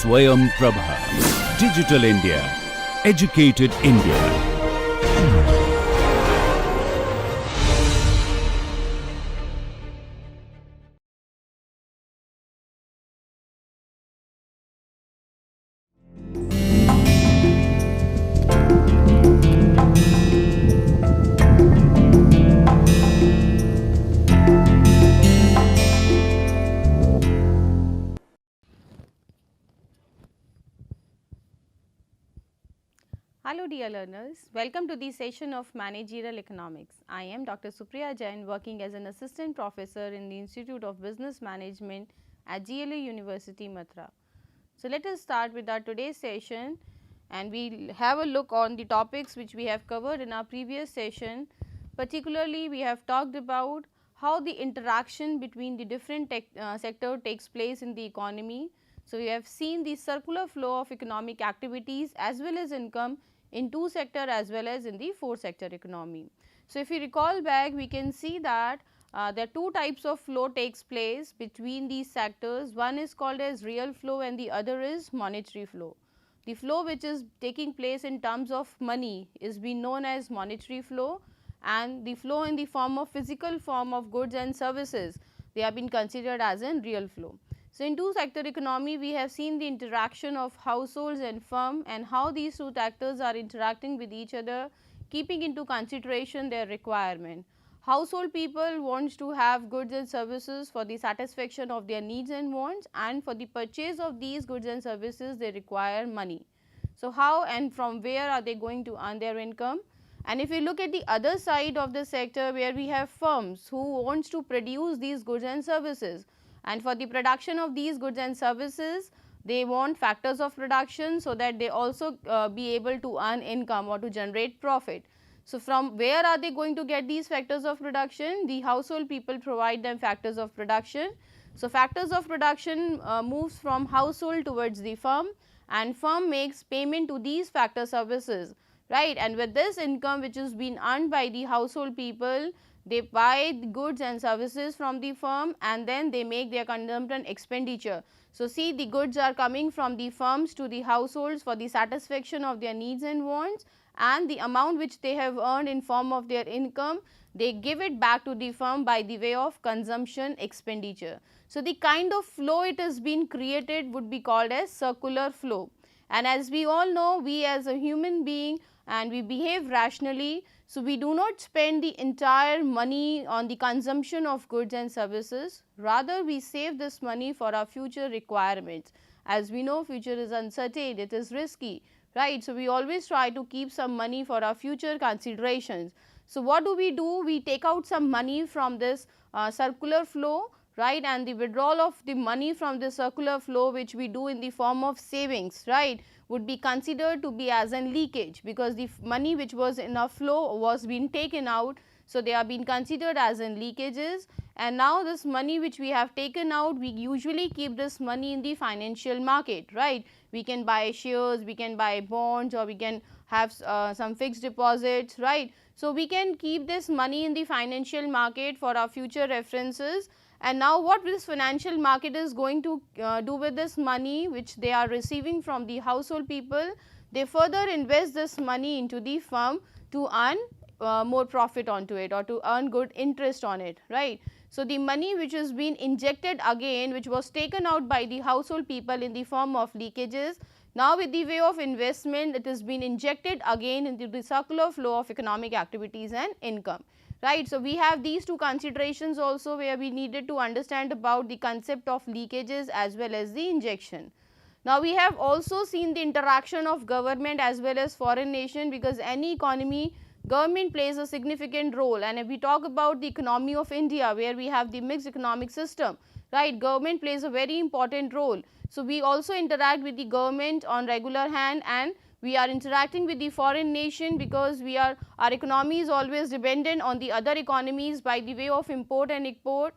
Swayam Prabha. Digital India. Educated India. Hello dear learners, welcome to the session of Managerial Economics. I am Dr. Supriya Jain, working as an assistant professor in the Institute of Business Management at GLA University, Mathura. So let us start with our today's session, and we will have a look on the topics which we have covered in our previous session. Particularly, we have talked about how the interaction between the different sector takes place in the economy. So, we have seen the circular flow of economic activities as well as income in two sector as well as in the four sector economy. So, if you recall back, we can see that there are two types of flow takes place between these sectors. One is called as real flow and the other is monetary flow. The flow which is taking place in terms of money is being known as monetary flow, and the flow in the form of physical form of goods and services, they have been considered as in real flow. So, in two sector economy, we have seen the interaction of households and firm and how these two sectors are interacting with each other, keeping into consideration their requirement. Household people wants to have goods and services for the satisfaction of their needs and wants, and for the purchase of these goods and services they require money. So, how and from where are they going to earn their income? And if we look at the other side of the sector, where we have firms who wants to produce these goods and services, and for the production of these goods and services they want factors of production, so that they also be able to earn income or to generate profit. So, from where are they going to get these factors of production? The household people provide them factors of production. So, factors of production moves from household towards the firm, and firm makes payment to these factor services, right. And with this income which is being earned by the household people, they buy the goods and services from the firm, and then they make their consumption expenditure. So, see, the goods are coming from the firms to the households for the satisfaction of their needs and wants, and the amount which they have earned in form of their income, they give it back to the firm by the way of consumption expenditure. So, the kind of flow it has been created would be called as circular flow. And as we all know, we as a human being and we behave rationally. So, we do not spend the entire money on the consumption of goods and services, rather we save this money for our future requirements. As we know, future is uncertain, it is risky, right. So, we always try to keep some money for our future considerations. So, what do? We take out some money from this circular flow, right, and the withdrawal of the money from the circular flow which we do in the form of savings, right, would be considered to be as an leakage, because the money which was in a flow was being taken out. So, they are being considered as in leakages, and now this money which we have taken out, we usually keep this money in the financial market, right. We can buy shares, we can buy bonds, or we can have some fixed deposits, right. So, we can keep this money in the financial market for our future references. And now, what this financial market is going to do with this money which they are receiving from the household people? They further invest this money into the firm to earn more profit onto it, or to earn good interest on it, right. So, the money which has been injected again, which was taken out by the household people in the form of leakages, now with the way of investment it has been injected again into the circular flow of economic activities and income, right. So, we have these two considerations also, where we needed to understand about the concept of leakages as well as the injection. Now, we have also seen the interaction of government as well as foreign nation, because any economy, government plays a significant role. And if we talk about the economy of India, where we have the mixed economic system, right, government plays a very important role. So, we also interact with the government on regular hand, and we are interacting with the foreign nation, because our economy is always dependent on the other economies by the way of import and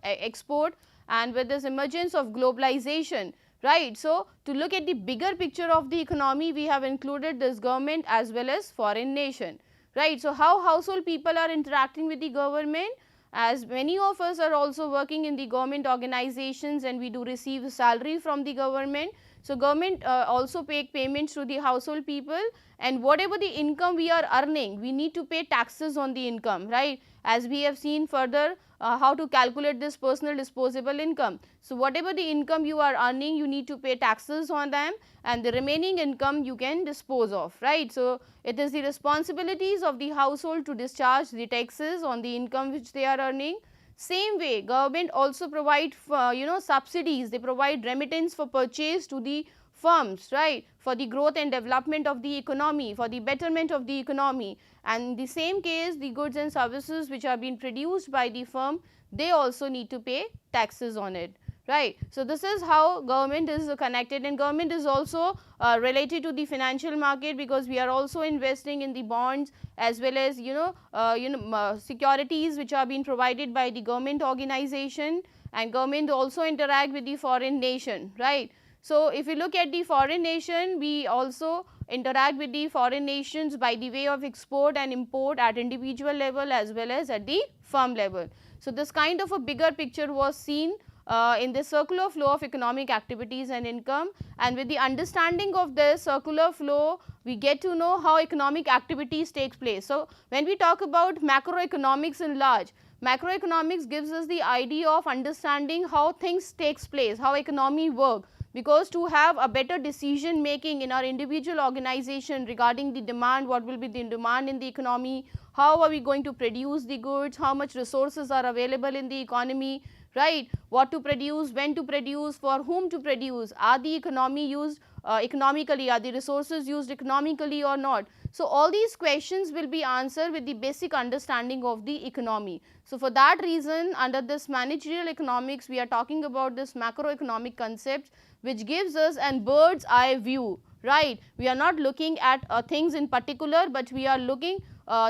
export, and with this emergence of globalization, right. So, to look at the bigger picture of the economy, we have included this government as well as foreign nation, right. So, how household people are interacting with the government? As many of us are also working in the government organizations, and we do receive salary from the government. So government also pay payments to the household people, and whatever the income we are earning, we need to pay taxes on the income, right, as we have seen further how to calculate this personal disposable income. So whatever the income you are earning, you need to pay taxes on them, and the remaining income you can dispose of, right. So it is the responsibilities of the household to discharge the taxes on the income which they are earning. Same way, government also provide subsidies, they provide remittance for purchase to the firms, right, for the growth and development of the economy, for the betterment of the economy. And in the same case, the goods and services which are being produced by the firm, they also need to pay taxes on it, right. So this is how government is connected, and government is also related to the financial market, because we are also investing in the bonds as well as securities which are being provided by the government organization, and government also interact with the foreign nation, right. So if you look at the foreign nation, we also interact with the foreign nations by the way of export and import at individual level as well as at the firm level. So this kind of a bigger picture was seen in the circular flow of economic activities and income, and with the understanding of this circular flow, we get to know how economic activities takes place. So when we talk about macroeconomics in large, macroeconomics gives us the idea of understanding how things takes place, how economy work, because to have a better decision making in our individual organization regarding the demand, what will be the demand in the economy, how are we going to produce the goods, how much resources are available in the economy, right, what to produce, when to produce, for whom to produce, are the economy used economically, are the resources used economically or not. So all these questions will be answered with the basic understanding of the economy. So for that reason, under this managerial economics, we are talking about this macroeconomic concept, which gives us an bird's eye view, right. We are not looking at things in particular, but we are looking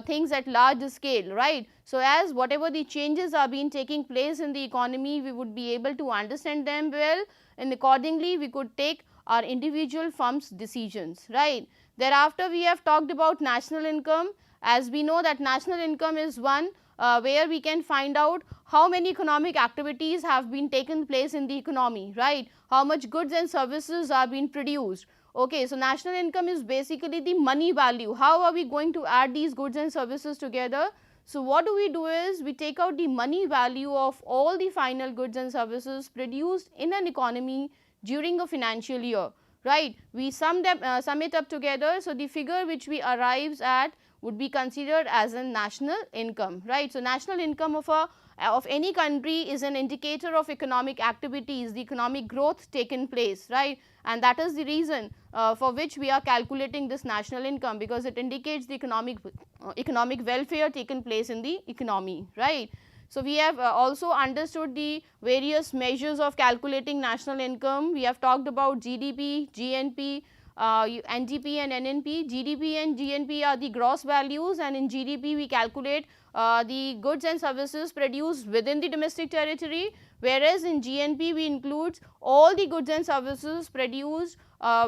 things at large scale, right. So as whatever the changes are being taking place in the economy, we would be able to understand them well, and accordingly we could take our individual firms decisions, right. Thereafter, we have talked about national income. As we know that national income is one where we can find out how many economic activities have been taken place in the economy, right, how much goods and services are being produced. Okay, so national income is basically the money value, how are we going to add these goods and services together. So what do we do is we take out the money value of all the final goods and services produced in an economy during a financial year, right. We sum it up together. So the figure which we arrives at would be considered as a national income, right. So national income of any country is an indicator of economic activities, the economic growth taken place, right, and that is the reason for which we are calculating this national income, because it indicates the economic welfare taken place in the economy, right. So we have also understood the various measures of calculating national income. We have talked about GDP, GNP, NDP and NNP. GDP and GNP are the gross values, and in GDP we calculate the goods and services produced within the domestic territory, whereas in GNP we include all the goods and services produced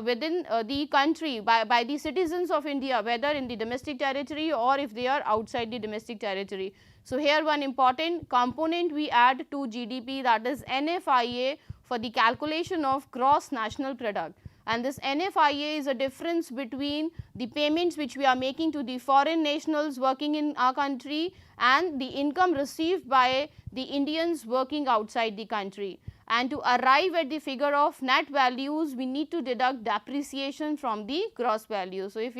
within the country by the citizens of India, whether in the domestic territory or if they are outside the domestic territory. So here one important component we add to GDP, that is NFIA, for the calculation of gross national product. And this NFIA is a difference between the payments which we are making to the foreign nationals working in our country and the income received by the Indians working outside the country. And to arrive at the figure of net values, we need to deduct depreciation from the gross value. So if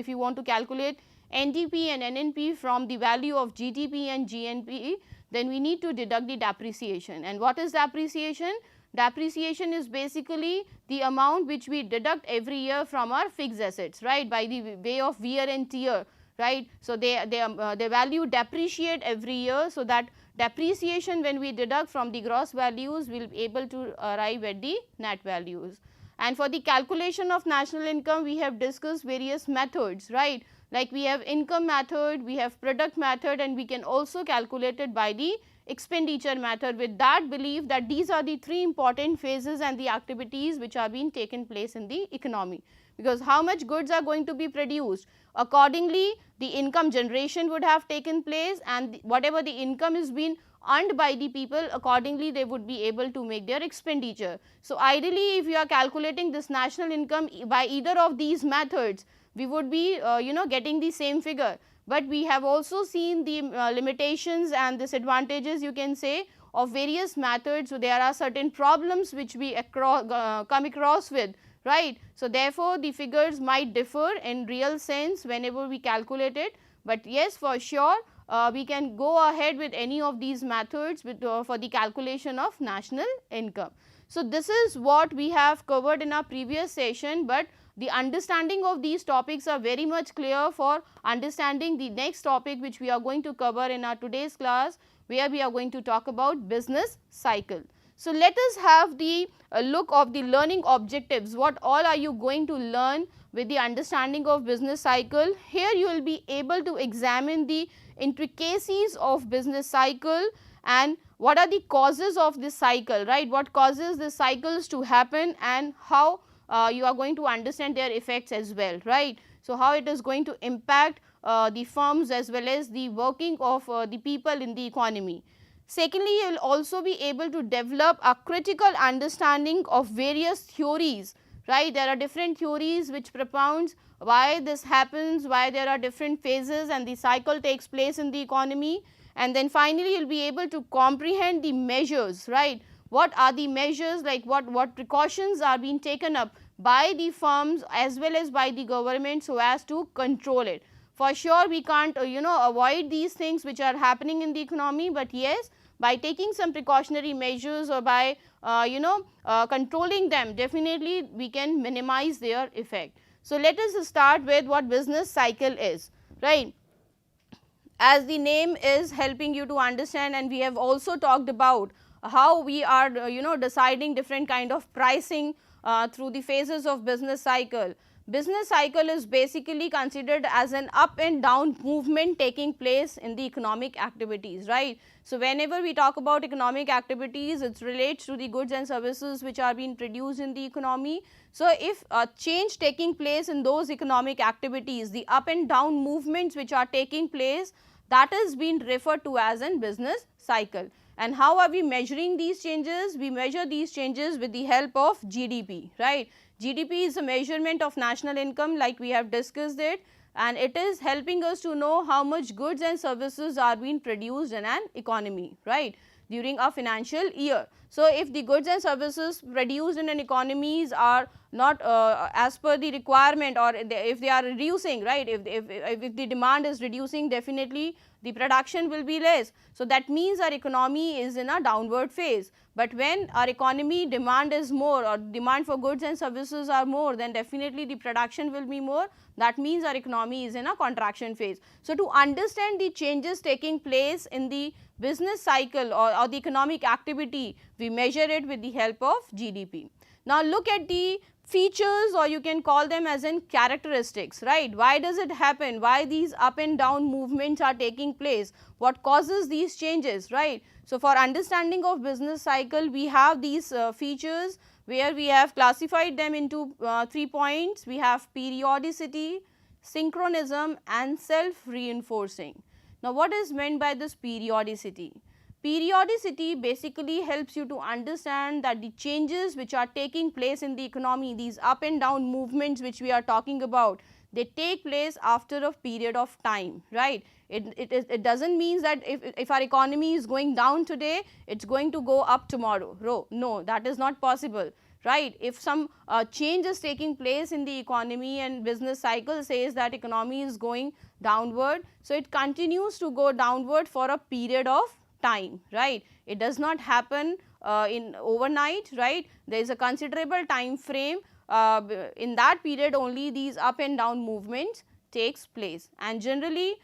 you want to calculate NDP and NNP from the value of GDP and GNP, then we need to deduct the depreciation. And what is depreciation? Depreciation is basically the amount which we deduct every year from our fixed assets, right, by the way of wear and tear, right. So their value depreciate every year. So that depreciation, when we deduct from the gross values, we will be able to arrive at the net values. And for the calculation of national income, we have discussed various methods, right. Like we have income method, we have product method, and we can also calculate it by the expenditure method, with that belief that these are the three important phases and the activities which are being taken place in the economy. Because how much goods are going to be produced, accordingly the income generation would have taken place, and whatever the income is being earned by the people, accordingly they would be able to make their expenditure. So, ideally if you are calculating this national income by either of these methods, we would be getting the same figure, but we have also seen the limitations and disadvantages, you can say, of various methods. So, there are certain problems which we come across with, right. So, therefore, the figures might differ in real sense whenever we calculate it, but yes, for sure we can go ahead with any of these methods for the calculation of national income. So, this is what we have covered in our previous session, but the understanding of these topics are very much clear for understanding the next topic which we are going to cover in our today's class, where we are going to talk about business cycle. So, let us have the look of the learning objectives. What all are you going to learn with the understanding of business cycle? Here you will be able to examine the intricacies of business cycle and what are the causes of this cycle, right, what causes the cycles to happen and how you are going to understand their effects as well, right. So, how it is going to impact the firms as well as the working of the people in the economy. Secondly, you will also be able to develop a critical understanding of various theories, right. There are different theories which propounds why this happens, why there are different phases and the cycle takes place in the economy, and then finally you will be able to comprehend the measures, right. What are the measures, like what precautions are being taken up by the firms as well as by the government so as to control it. For sure we can't avoid these things which are happening in the economy, but yes, by taking some precautionary measures or by controlling them, definitely we can minimize their effect. So, let us start with what business cycle is, right. As the name is helping you to understand, and we have also talked about how we are deciding different kind of pricing through the phases of business cycle. Business cycle is basically considered as an up and down movement taking place in the economic activities, right. So, whenever we talk about economic activities, it relates to the goods and services which are being produced in the economy. So, if a change taking place in those economic activities, the up and down movements which are taking place, that is being referred to as a business cycle. And how are we measuring these changes? We measure these changes with the help of GDP, right. GDP is a measurement of national income, like we have discussed it, and it is helping us to know how much goods and services are being produced in an economy, right, during a financial year. So, if the goods and services produced in an economies are not as per the requirement, or if they are reducing, right, if the demand is reducing, definitely the production will be less. So, that means our economy is in a downward phase. But when our economy demand is more, or demand for goods and services are more, then definitely the production will be more. That means our economy is in a contraction phase. So, to understand the changes taking place in the business cycle or the economic activity, we measure it with the help of GDP. Now, look at the features, or you can call them as in characteristics, right. Why does it happen? Why these up and down movements are taking place? What causes these changes, right. So, for understanding of business cycle, we have these features where we have classified them into 3 points. We have periodicity, synchronism and self-reinforcing. Now, what is meant by this periodicity? Periodicity basically helps you to understand that the changes which are taking place in the economy, these up and down movements which we are talking about, they take place after a period of time, right. It does not mean that if our economy is going down today, it is going to go up tomorrow. No, that is not possible, right. If some change is taking place in the economy and business cycle says that economy is going downward, so it continues to go downward for a period of time, right. It does not happen in overnight, right. There is a considerable time frame. In that period only these up and down movements takes place, and generally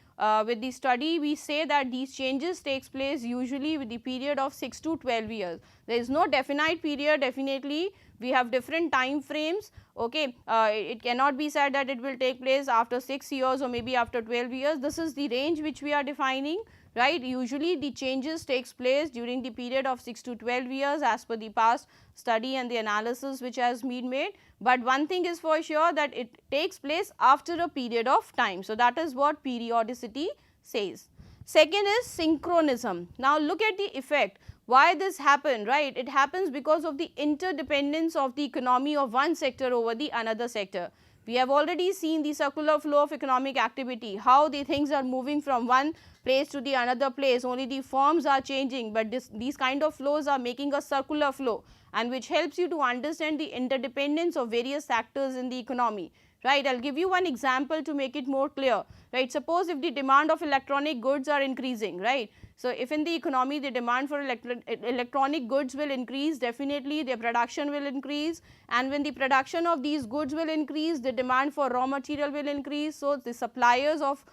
with the study we say that these changes takes place usually with the period of 6 to 12 years. There is no definite period, definitely we have different time frames, okay. It cannot be said that it will take place after 6 years or maybe after 12 years. This is the range which we are defining, right. Usually the changes takes place during the period of 6 to 12 years as per the past study and the analysis which has been made. But one thing is for sure that it takes place after a period of time. So, that is what periodicity says. Second is synchronism. Now look at the effect. Why this happened, right? It happens because of the interdependence of the economy of one sector over the another sector. We have already seen the circular flow of economic activity, how the things are moving from one place to the another place, only the forms are changing, but these kind of flows are making a circular flow, and which helps you to understand the interdependence of various factors in the economy. Right, I will give you one example to make it more clear. Right, suppose if the demand of electronic goods are increasing, right. So, if in the economy the demand for electronic goods will increase, definitely their production will increase, and when the production of these goods will increase, the demand for raw material will increase. So, the suppliers of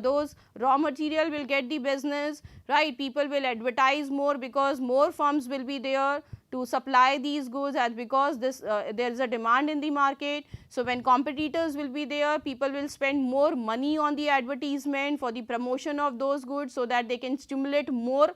those raw material will get the business, right. People will advertise more because more firms will be there to supply these goods, as because there is a demand in the market. So, when competitors will be there, people will spend more money on the advertisement for the promotion of those goods, so that they can stimulate more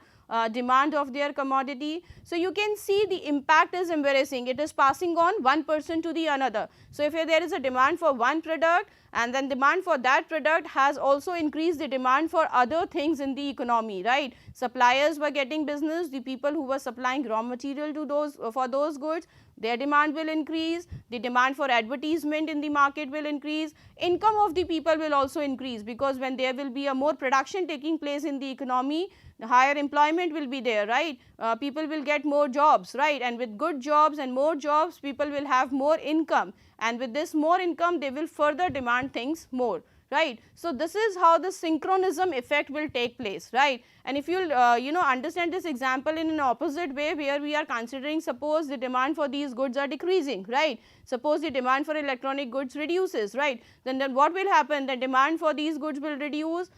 demand of their commodity. So, you can see the impact is embarrassing, it is passing on one person to the another. So, if there is a demand for one product, and then demand for that product has also increased the demand for other things in the economy, right. Suppliers were getting business, the people who were supplying raw material to those for those goods, their demand will increase, the demand for advertisement in the market will increase, income of the people will also increase, because when there will be a more production taking place in the economy, higher employment will be there, right. People will get more jobs, right, and with good jobs and more jobs, people will have more income, and with this more income, they will further demand things more, right. So, this is how the synchronism effect will take place, right. And if you understand this example in an opposite way, where we are considering, suppose the demand for these goods are decreasing, right. Suppose the demand for electronic goods reduces, right, then what will happen? The demand for these goods will reduce,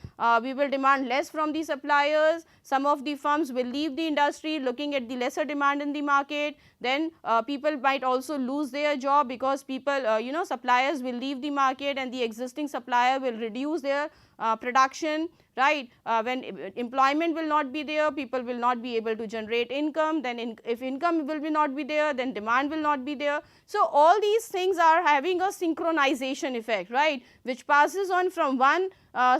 we will demand less from the suppliers, some of the firms will leave the industry looking at the lesser demand in the market, then people might also lose their job, because people suppliers will leave the market and the existing supplier will reduce their production, right. When employment will not be there, people will not be able to generate income, then if income will not be there, then demand will not be there. So, all these things are having a synchronization effect, right, which passes on from one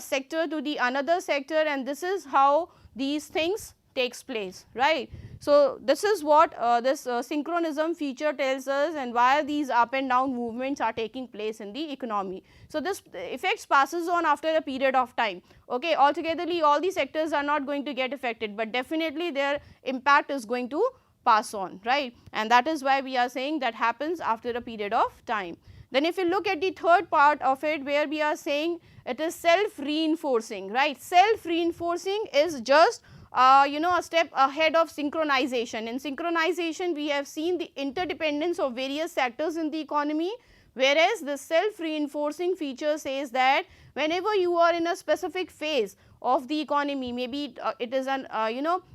sector to the another sector, and this is how these things takes place, right. So, this is what this synchronism feature tells us, and why these up and down movements are taking place in the economy. So, this effects passes on after a period of time. Okay, altogetherly all the sectors are not going to get affected, but definitely their impact is going to pass on, right, and that is why we are saying that happens after a period of time. Then if you look at the third part of it, where we are saying it is self reinforcing, right. Self reinforcing is just a step ahead of synchronization. In synchronization, we have seen the interdependence of various sectors in the economy, whereas the self reinforcing feature says that whenever you are in a specific phase of the economy, maybe it is an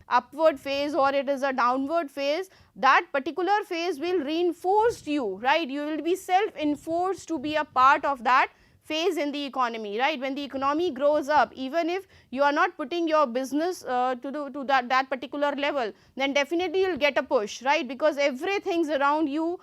upward phase or it is a downward phase, that particular phase will reinforce you, right. You will be self enforced to be a part of that phase in the economy, right. When the economy grows up, even if you are not putting your business to that particular level, then definitely you will get a push, right, because everything around you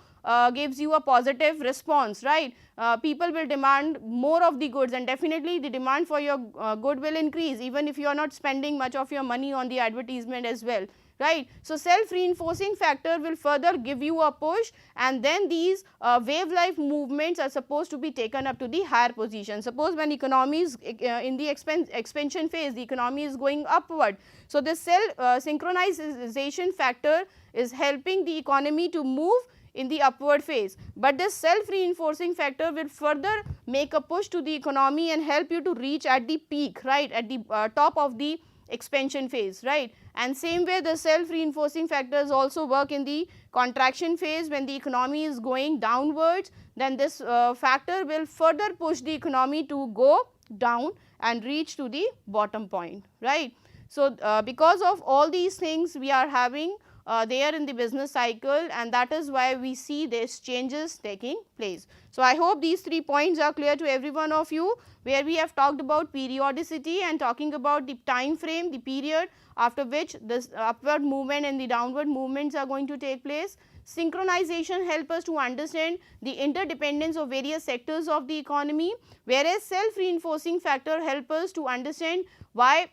gives you a positive response, right. People will demand more of the goods, and definitely the demand for your good will increase, even if you are not spending much of your money on the advertisement as well, right. So, self reinforcing factor will further give you a push, and then these wave like movements are supposed to be taken up to the higher position. Suppose when economy is in the expansion phase, the economy is going upward. So, this synchronization factor is helping the economy to move in the upward phase, but this self reinforcing factor will further make a push to the economy and help you to reach at the peak, right, at the top of the expansion phase, right. And same way the self reinforcing factors also work in the contraction phase. When the economy is going downwards, then this factor will further push the economy to go down and reach to the bottom point, right. So, because of all these things we are having there in the business cycle, and that is why we see these changes taking place. So, I hope these 3 points are clear to every one of you, where we have talked about periodicity and talking about the time frame, the period after which this upward movement and the downward movements are going to take place. Synchronization helps us to understand the interdependence of various sectors of the economy, whereas self reinforcing factor help us to understand why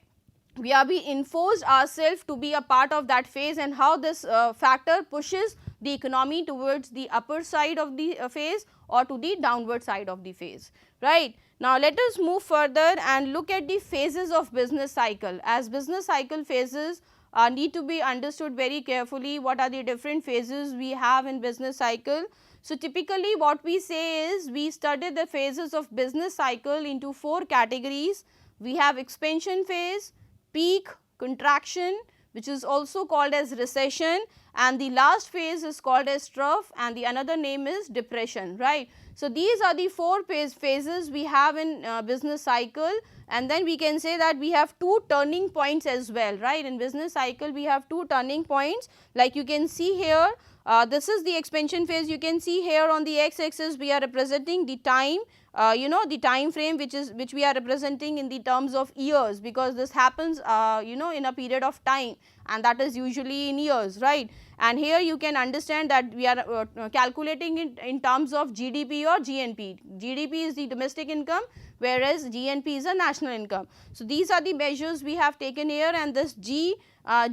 we are being enforced ourselves to be a part of that phase, and how this factor pushes the economy towards the upper side of the phase or to the downward side of the phase, right. Now, let us move further and look at the phases of business cycle. As business cycle phases need to be understood very carefully, what are the different phases we have in business cycle. So, typically what we say is, we study the phases of business cycle into 4 categories. We have expansion phase, peak, contraction, which is also called as recession, and the last phase is called as trough, and the another name is depression, right. So, these are the 4 phases we have in business cycle, and then we can say that we have 2 turning points as well, right. In business cycle we have 2 turning points, like you can see here. This is the expansion phase. You can see here on the x axis we are representing the time, the time frame which we are representing in the terms of years, because this happens in a period of time, and that is usually in years, right. And here you can understand that we are calculating it in terms of GDP or GNP. GDP is the domestic income, whereas GNP is a national income. So, these are the measures we have taken here, and this G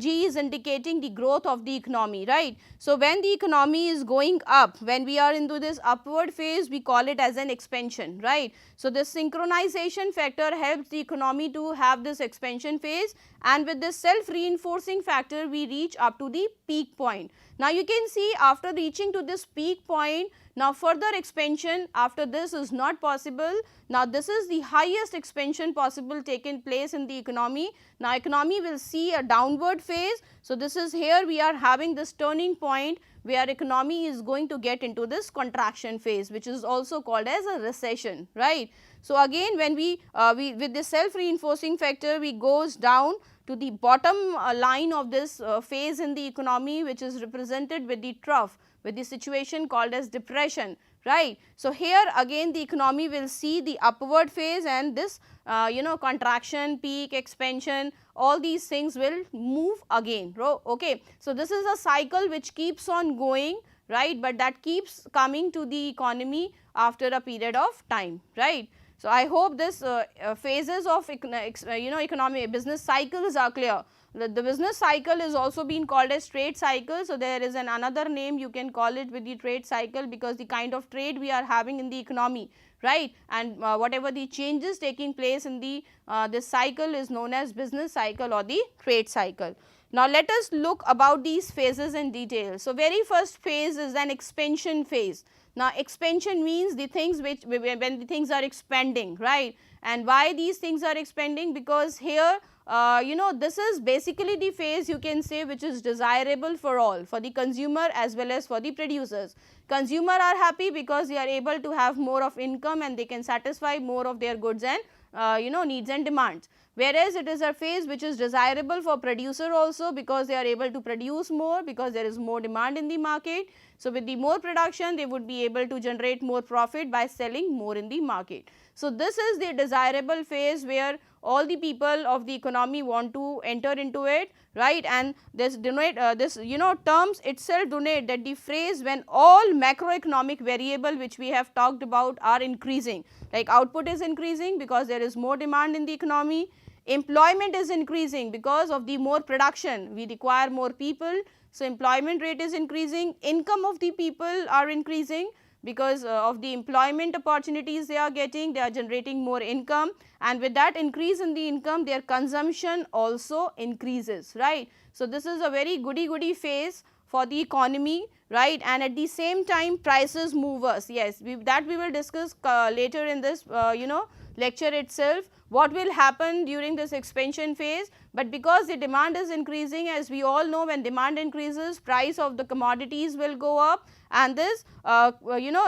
is indicating the growth of the economy, right. So, when the economy is going up, when we are into this upward phase, we call it as an expansion, right. So, this synchronization factor helps the economy to have this expansion phase, and with this self reinforcing factor we reach up to the peak point. Now, you can see after reaching to this peak point, now further expansion after this is not possible. Now, this is the highest expansion possible taken place in the economy. Now, economy will see a downward phase. So, this is here we are having this turning point where economy is going to get into this contraction phase, which is also called as a recession, right. So, again when we with this self reinforcing factor, we goes down to the bottom line of this phase in the economy, which is represented with the trough, with the situation called as depression, right. So, here again the economy will see the upward phase, and this contraction, peak, expansion, all these things will move again, okay. So, this is a cycle which keeps on going, right, but that keeps coming to the economy after a period of time, right. So, I hope this phases of economic business cycles are clear. The business cycle is also being called as trade cycle. So, there is another name you can call it with the trade cycle, because the kind of trade we are having in the economy, right, and whatever the changes taking place in the this cycle is known as business cycle or the trade cycle. Now, let us look about these phases in detail. So, very first phase is an expansion phase. Now, expansion means the things which when the things are expanding, right, and why these things are expanding, because here this is basically the phase you can say which is desirable for all, for the consumer as well as for the producers. Consumer are happy because they are able to have more of income and they can satisfy more of their goods and needs and demands. Whereas, it is a phase which is desirable for producer also, because they are able to produce more, because there is more demand in the market. So, with the more production they would be able to generate more profit by selling more in the market. So, this is the desirable phase where all the people of the economy want to enter into it, right, and this terms itself denote that the phrase when all macroeconomic variable which we have talked about are increasing, like output is increasing because there is more demand in the economy, employment is increasing because of the more production, we require more people. So, employment rate is increasing, income of the people are increasing because of the employment opportunities they are getting, they are generating more income, and with that increase in the income their consumption also increases, right. So, this is a very goody phase for the economy, right, and at the same time prices movers, yes, we will discuss later in this lecture itself, what will happen during this expansion phase. But because the demand is increasing, as we all know, when demand increases price of the commodities will go up, and this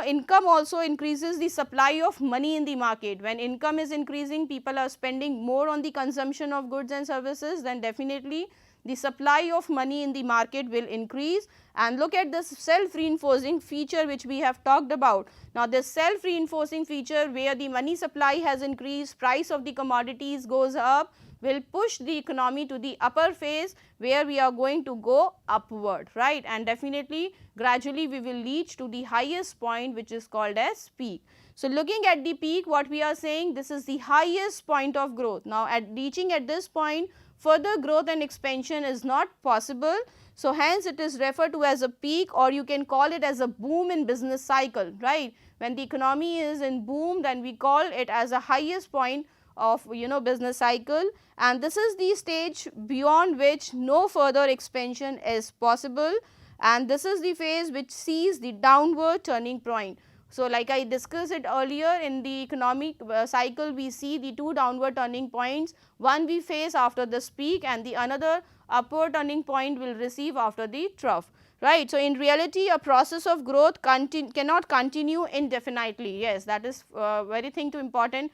income also increases the supply of money in the market. When income is increasing, people are spending more on the consumption of goods and services, then definitely the supply of money in the market will increase. And look at this self reinforcing feature which we have talked about. Now, this self reinforcing feature where the money supply has increased, price of the commodities goes up, will push the economy to the upper phase where we are going to go upward, right, and definitely gradually we will reach to the highest point which is called as peak. So, looking at the peak, what we are saying, this is the highest point of growth. Now, at reaching at this point, further growth and expansion is not possible. So, hence it is referred to as a peak, or you can call it as a boom in business cycle, right. When the economy is in boom, then we call it as a highest point of business cycle, and this is the stage beyond which no further expansion is possible, and this is the phase which sees the downward turning point. So, like I discussed it earlier, in the economic cycle we see the two downward turning points, one we face after this peak and the another upward turning point will receive after the trough, right. So, in reality a process of growth cannot continue indefinitely. Yes, that is very thing to important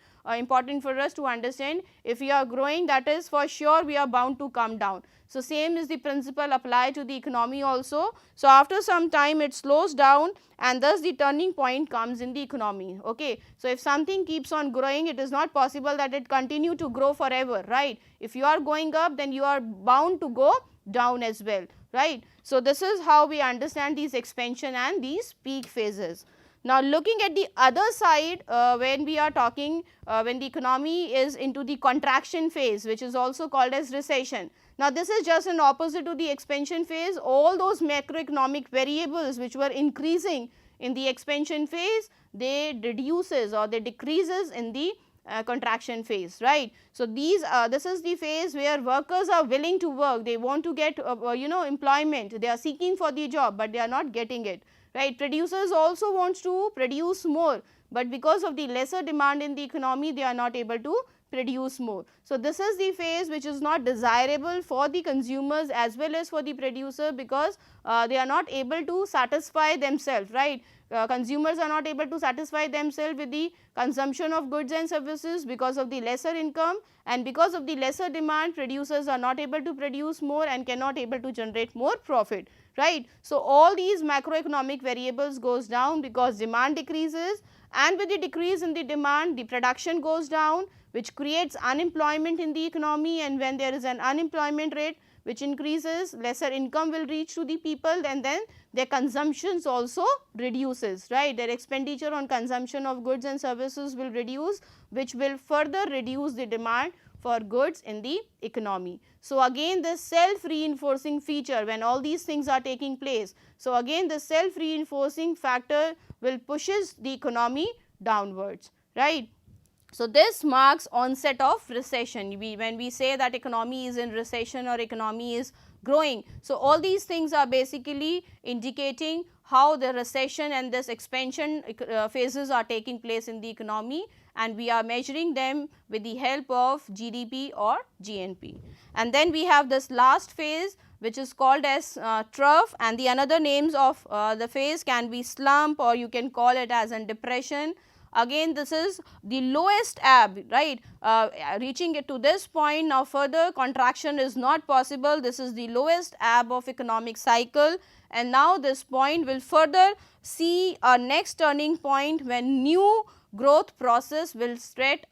for us to understand. If we are growing, that is for sure we are bound to come down. So, same is the principle applied to the economy also. So, after some time it slows down and thus the turning point comes in the economy. Okay. So, if something keeps on growing, it is not possible that it continue to grow forever, right. If you are going up, then you are bound to go down as well, right. So, this is how we understand these expansion and these peak phases. Now, looking at the other side, when we are talking when the economy is into the contraction phase, which is also called as recession. Now, this is just an opposite to the expansion phase. All those macroeconomic variables which were increasing in the expansion phase, they reduces or they decreases in the contraction phase, right. So, this is the phase where workers are willing to work, they want to get employment, they are seeking for the job, but they are not getting it, right. Producers also wants to produce more, but because of the lesser demand in the economy, they are not able to produce more. So, this is the phase which is not desirable for the consumers as well as for the producer, because they are not able to satisfy themselves, right. Consumers are not able to satisfy themselves with the consumption of goods and services because of the lesser income, and because of the lesser demand, producers are not able to produce more and cannot able to generate more profit, right. So, all these macroeconomic variables goes down because demand decreases, and with the decrease in the demand, the production goes down, which creates unemployment in the economy, and when there is an unemployment rate which increases, lesser income will reach to the people, and then their consumptions also reduces, right. Their expenditure on consumption of goods and services will reduce, which will further reduce the demand for goods in the economy. So, again this self reinforcing feature when all these things are taking place. So, again the self reinforcing factor will pushes the economy downwards, right. So, this marks onset of recession. When we say that economy is in recession or economy is growing. So, all these things are basically indicating how the recession and this expansion phases are taking place in the economy, and we are measuring them with the help of GDP or GNP. And then we have this last phase which is called as trough, and the another names of the phase can be slump, or you can call it as a depression. Again this is the lowest ebb, right. Reaching it to this point, now further contraction is not possible. This is the lowest ebb of economic cycle, and now this point will further see a next turning point when new growth process will start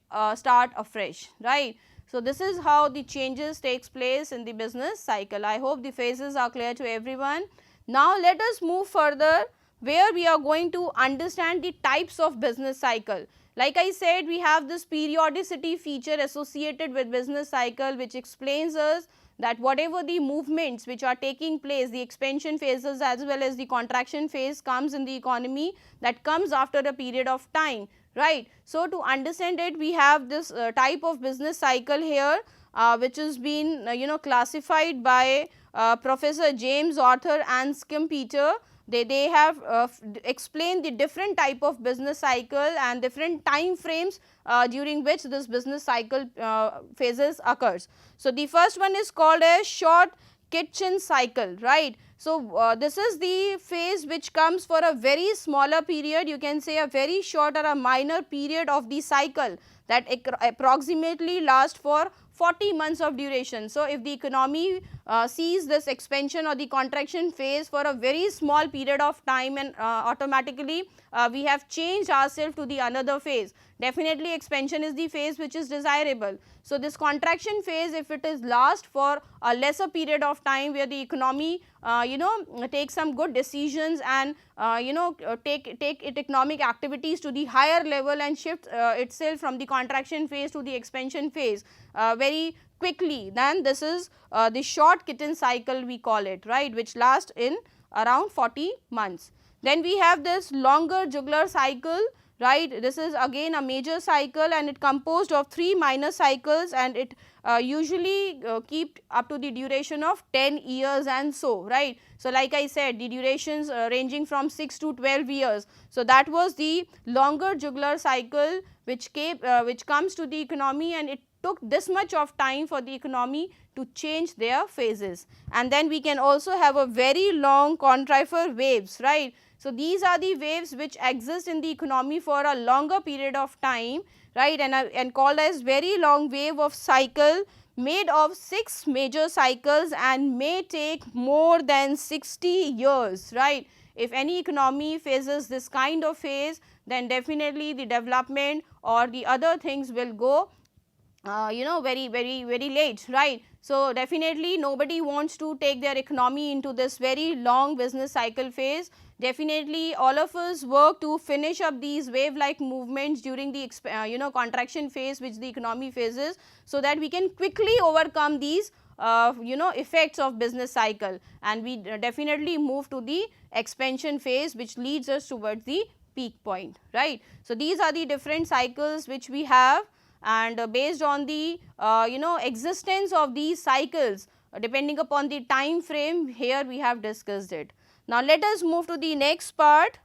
afresh, right. So, this is how the changes takes place in the business cycle. I hope the phases are clear to everyone. Now, let us move further, where we are going to understand the types of business cycle. Like I said, we have this periodicity feature associated with business cycle, which explains us that whatever the movements which are taking place, the expansion phases as well as the contraction phase comes in the economy, that comes after a period of time, right. So, to understand it, we have this type of business cycle here, which has been classified by Professor James Arthur and Schumpeter. They have explained the different type of business cycle and different time frames during which this business cycle phases occurs. So, the first one is called a short kitchen cycle, right. So, this is the phase which comes for a very smaller period, you can say a very short or a minor period of the cycle that approximately last for 40 months of duration. So, if the economy sees this expansion or the contraction phase for a very small period of time, and automatically we have changed ourselves to the another phase. Definitely expansion is the phase which is desirable. So, this contraction phase, if it is last for a lesser period of time where the economy take some good decisions and take economic activities to the higher level and shift itself from the contraction phase to the expansion phase very quickly, then this is the short kitten cycle we call it, right, which lasts in around 40 months. Then we have this longer jugular cycle, right. This is again a major cycle and it composed of 3 minor cycles, and it usually keep up to the duration of 10 years and so, right. So, like I said, the durations ranging from 6 to 12 years. So, that was the longer jugular cycle which comes to the economy, and it took this much of time for the economy to change their phases. And then we can also have a very long contractive waves, right. So, these are the waves which exist in the economy for a longer period of time, right, and called as very long wave of cycle, made of 6 major cycles and may take more than 60 years, right. If any economy faces this kind of phase, then definitely the development or the other things will go very late, right. So, definitely nobody wants to take their economy into this very long business cycle phase. Definitely all of us work to finish up these wave like movements during the contraction phase which the economy faces, so that we can quickly overcome these effects of business cycle, and we definitely move to the expansion phase which leads us towards the peak point, right. So, these are the different cycles which we have, and based on the existence of these cycles depending upon the time frame, here we have discussed it. Now, let us move to the next part.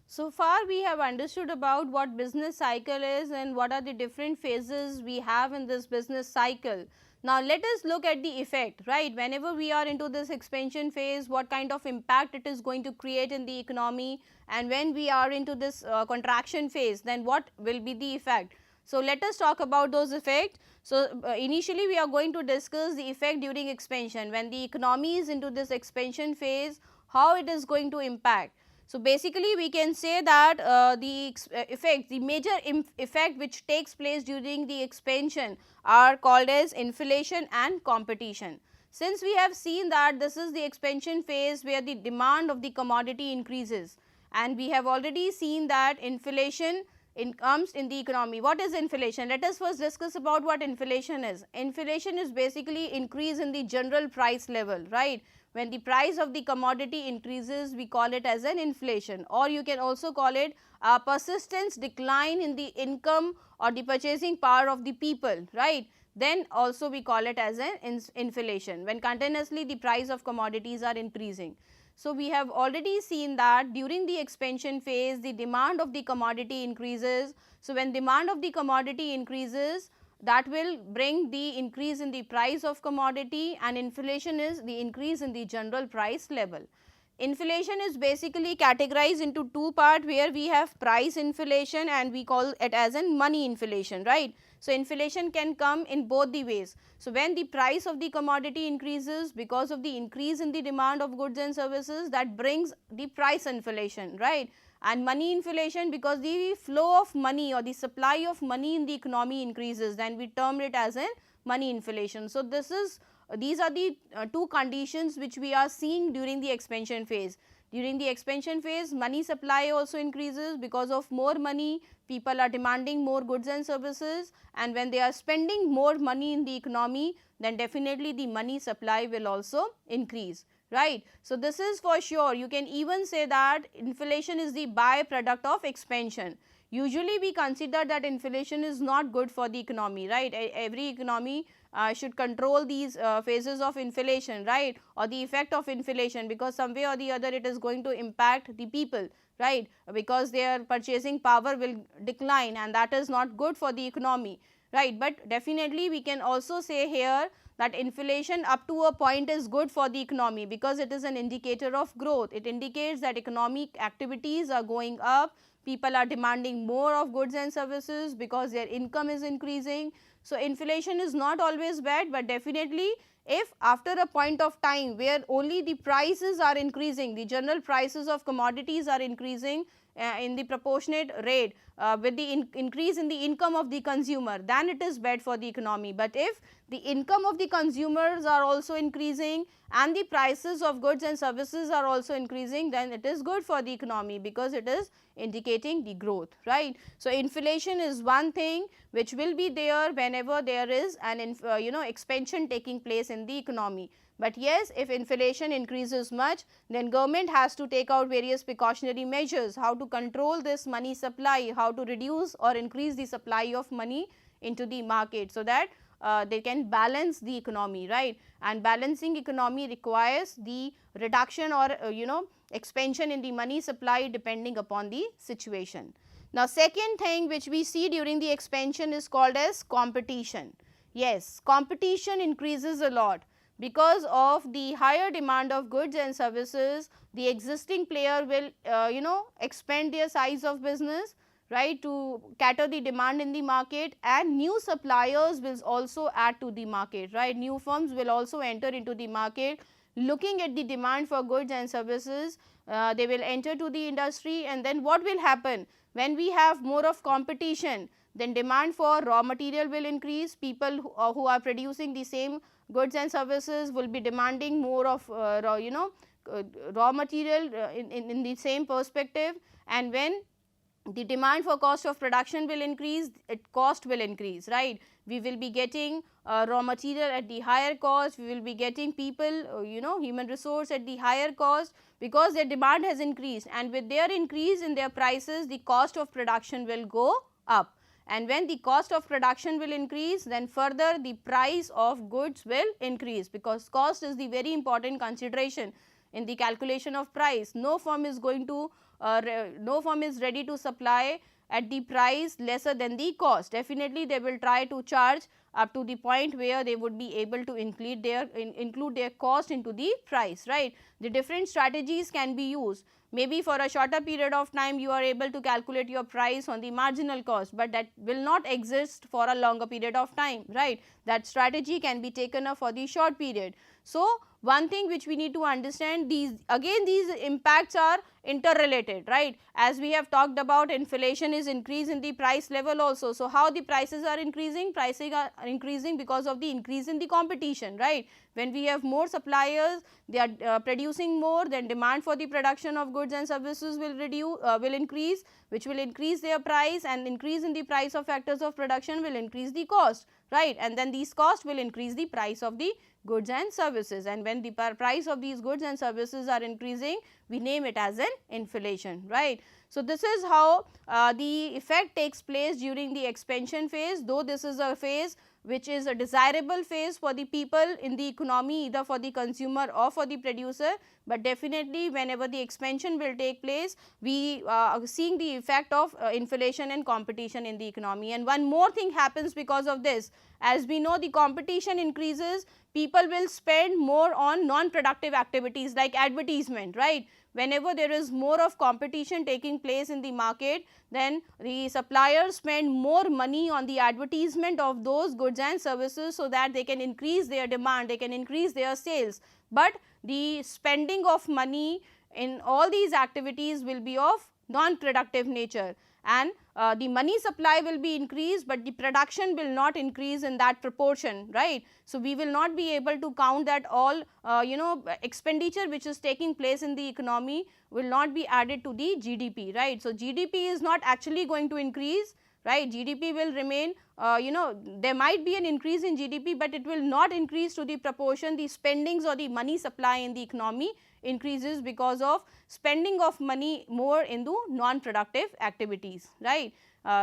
So far we have understood about what business cycle is and what are the different phases we have in this business cycle. Now, let us look at the effect, right. Whenever we are into this expansion phase, what kind of impact it is going to create in the economy, and when we are into this contraction phase, then what will be the effect. So, let us talk about those effects. So, initially we are going to discuss the effect during expansion. When the economy is into this expansion phase, how it is going to impact. So, basically we can say that the major effect which takes place during the expansion are called as inflation and competition. Since we have seen that this is the expansion phase where the demand of the commodity increases, and we have already seen that inflation comes in the economy. What is inflation? Let us first discuss about what inflation is. Inflation is basically increase in the general price level, right. When the price of the commodity increases, we call it as an inflation, or you can also call it a persistent decline in the income or the purchasing power of the people, right. Then also we call it as an inflation, when continuously the price of commodities are increasing. So, we have already seen that during the expansion phase, the demand of the commodity increases. So, when demand of the commodity increases, that will bring the increase in the price of commodity, and inflation is the increase in the general price level. Inflation is basically categorized into two parts, where we have price inflation and we call it as in money inflation, right. So, inflation can come in both the ways. So, when the price of the commodity increases because of the increase in the demand of goods and services, that brings the price inflation, right. And money inflation, because the flow of money or the supply of money in the economy increases, then we term it as in money inflation. So, these are the two conditions which we are seeing during the expansion phase. During the expansion phase, money supply also increases. Because of more money, people are demanding more goods and services, and when they are spending more money in the economy, then definitely the money supply will also increase, right. So, this is for sure. You can even say that inflation is the byproduct of expansion. Usually we consider that inflation is not good for the economy, right. Every economy should control these phases of inflation, right, or the effect of inflation, because some way or the other it is going to impact the people, right, because their purchasing power will decline, and that is not good for the economy, right. But definitely we can also say here that inflation up to a point is good for the economy, because it is an indicator of growth. It indicates that economic activities are going up, people are demanding more of goods and services because their income is increasing. So, inflation is not always bad, but definitely if after a point of time where only the prices are increasing, the general prices of commodities are increasing in the proportionate rate with the increase in the income of the consumer, then it is bad for the economy. But if the income of the the consumers are also increasing and the prices of goods and services are also increasing, then it is good for the economy because it is indicating the growth, right. So, inflation is one thing which will be there whenever there is an expansion taking place in the economy. But yes, if inflation increases much, then government has to take out various precautionary measures, how to control this money supply, how to reduce or increase the supply of money into the market, so that they can balance the economy, right. And balancing economy requires the reduction or expansion in the money supply depending upon the situation. Now, second thing which we see during the expansion is called as competition. Yes, competition increases a lot. Because of the higher demand of goods and services, the existing player will expand their size of business, right, to cater the demand in the market, and new suppliers will also add to the market, right. New firms will also enter into the market looking at the demand for goods and services. They will enter to the industry, and then what will happen when we have more of competition, then demand for raw material will increase. People who are producing the same goods and services will be demanding more of raw material in the same perspective, and when the demand for cost of production will increase, cost will increase, right. We will be getting raw material at the higher cost, we will be getting people human resource at the higher cost, because their demand has increased, and with their increase in their prices, the cost of production will go up. And when the cost of production will increase, then further the price of goods will increase, because cost is the very important consideration in the calculation of price. No firm is going to no firm is ready to supply at the price lesser than the cost. Definitely they will try to charge up to the point where they would be able to include their cost into the price, right. The different strategies can be used. Maybe for a shorter period of time you are able to calculate your price on the marginal cost, but that will not exist for a longer period of time, right. That strategy can be taken up for the short period. So, one thing which we need to understand, these impacts are interrelated, right. As we have talked about, inflation is increase in the price level also. So, how the prices are increasing? Prices are increasing because of the increase in the competition, right. When we have more suppliers, they are producing more, then demand for the production of goods and services will increase, which will increase their price, and increase in the price of factors of production will increase the cost, right. And then these costs will increase the price of the goods and services, and when the price of these goods and services are increasing, we name it as an inflation, right. So, this is how the effect takes place during the expansion phase, though this is a phase which is a desirable phase for the people in the economy, either for the consumer or for the producer, but definitely whenever the expansion will take place, we are seeing the effect of inflation and competition in the economy. And one more thing happens because of this. As we know, the competition increases, people will spend more on non-productive activities like advertisement, right. Whenever there is more of competition taking place in the market, then the suppliers spend more money on the advertisement of those goods and services, so that they can increase their demand, they can increase their sales. But the spending of money in all these activities will be of non-productive nature, and the money supply will be increased, but the production will not increase in that proportion, right. So, we will not be able to count that all expenditure which is taking place in the economy will not be added to the GDP, right. So, GDP is not actually going to increase, right. GDP will remain, there might be an increase in GDP, but it will not increase to the proportion the spendings or the money supply in the economy increases because of spending of money more into non-productive activities, right.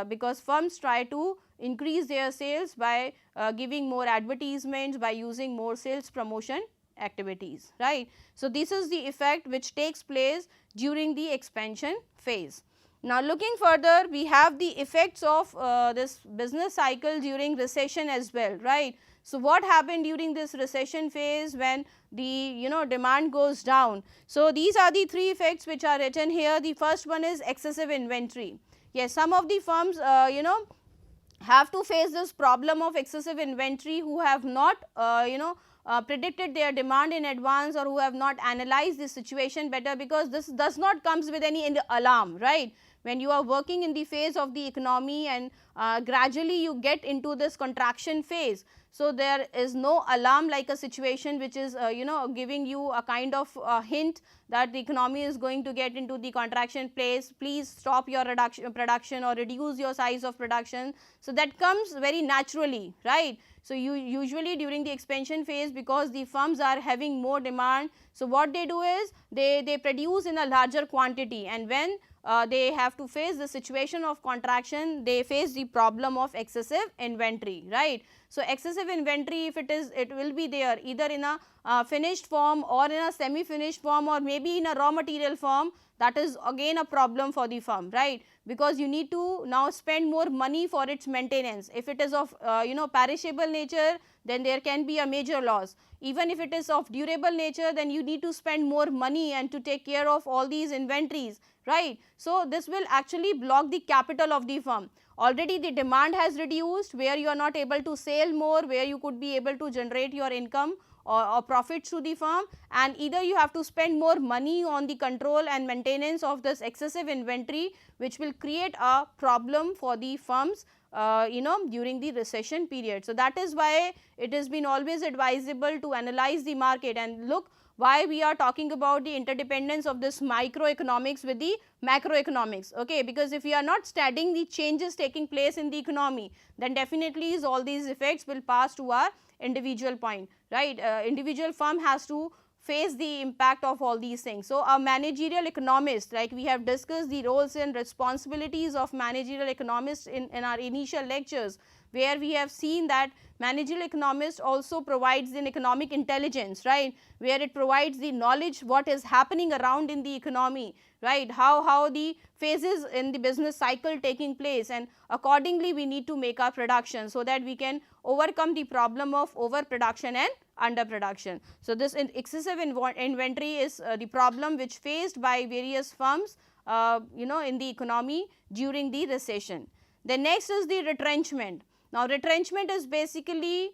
Because firms try to increase their sales by giving more advertisements, by using more sales promotion activities, right. So, this is the effect which takes place during the expansion phase. Now, looking further, we have the effects of this business cycle during recession as well, right. So, what happened during this recession phase when the demand goes down? So, these are the three effects which are written here. The first one is excessive inventory. Yes, some of the firms have to face this problem of excessive inventory, who have not predicted their demand in advance, or who have not analyzed the situation better, because this does not comes with any alarm, right. When you are working in the phase of the economy and gradually you get into this contraction phase. So there is no alarm like a situation which is giving you a kind of hint that the economy is going to get into the contraction place, please stop your production or reduce your size of production. So that comes very naturally, right. So you usually during the expansion phase, because the firms are having more demand, so what they do is they produce in a larger quantity, and when they have to face the situation of contraction, they face the problem of excessive inventory, right. So excessive inventory, if it will be there either in a finished form or in a semi finished form or maybe in a raw material form, that is again a problem for the firm, right, because you need to now spend more money for its maintenance. If it is of perishable nature, then there can be a major loss. Even if it is of durable nature, then you need to spend more money and to take care of all these inventories, right. So this will actually block the capital of the firm. Already the demand has reduced, where you are not able to sell more, where you could be able to generate your income or profits to the firm, and either you have to spend more money on the control and maintenance of this excessive inventory, which will create a problem for the firms during the recession period. So that is why it has been always advisable to analyze the market and look why we are talking about the interdependence of this microeconomics with the macroeconomics, okay, because if we are not studying the changes taking place in the economy, then definitely all these effects will pass to our individual point, right. Individual firm has to face the impact of all these things. So a managerial economist, like we have discussed the roles and responsibilities of managerial economists in our initial lectures, where we have seen that managerial economist also provides an economic intelligence, right, where it provides the knowledge what is happening around in the economy, right, how the phases in the business cycle taking place, and accordingly we need to make our production so that we can overcome the problem of overproduction and underproduction. So this excessive inventory is the problem which faced by various firms in the economy during the recession. Then next is the retrenchment. Now retrenchment is basically